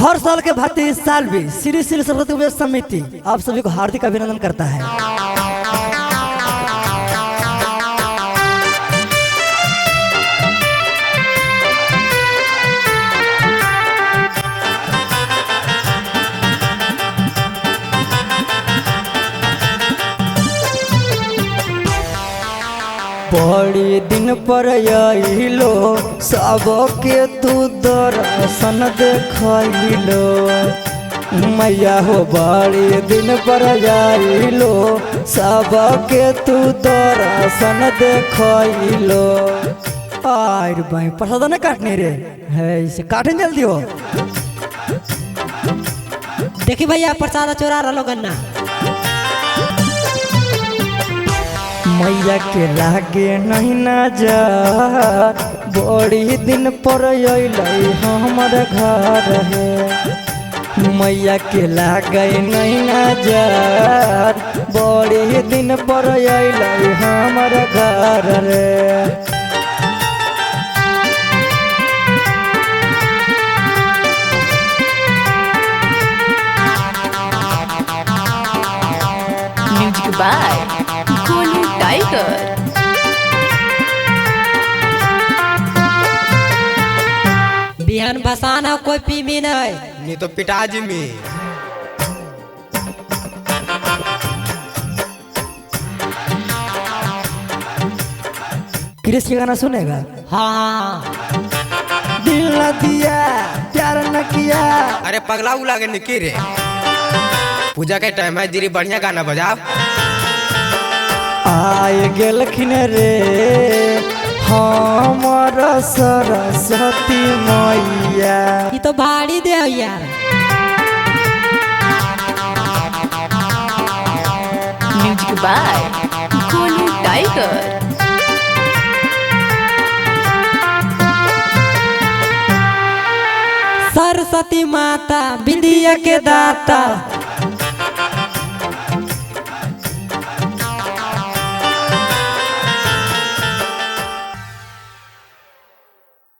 हर साल के भांति इस साल भी श्री श्री सरस्वती पूजा समिति आप सभी को हार्दिक अभिनंदन करता है। बड़ी दिन पर आइलो सबके तू दर्शन देखलो मैया हो। बड़ी दिन पर आइलो सबके तू दर्शन देखलो। आर भाई प्रसाद न काटने रे है इसे काटे जल्दी हो। देखी भैया प्रसाद चोरा रहा गन्ना मैया के लागे नहीं नजर बड़ी दिन पर अइलै हमर घर है। मैया के लागे नहीं नजर बड़ी दिन पर अइलै हमर घर रे। Music by Golu Tiger. बिहान भसाना कोई पी में नहीं तो पिताजी में। क्रिश के गाना सुनेगा? हाँ दिल न दिया प्यार न किया। अरे पगला उला के निकी रे पूजा के टाइम है दीदी बढ़िया गाना बजाओ। आए गेलखिन रे हमर सरस्वती मैया। ये तो भारी दे यार। Music by Golu Tiger. Saraswati माता विद्या के दाता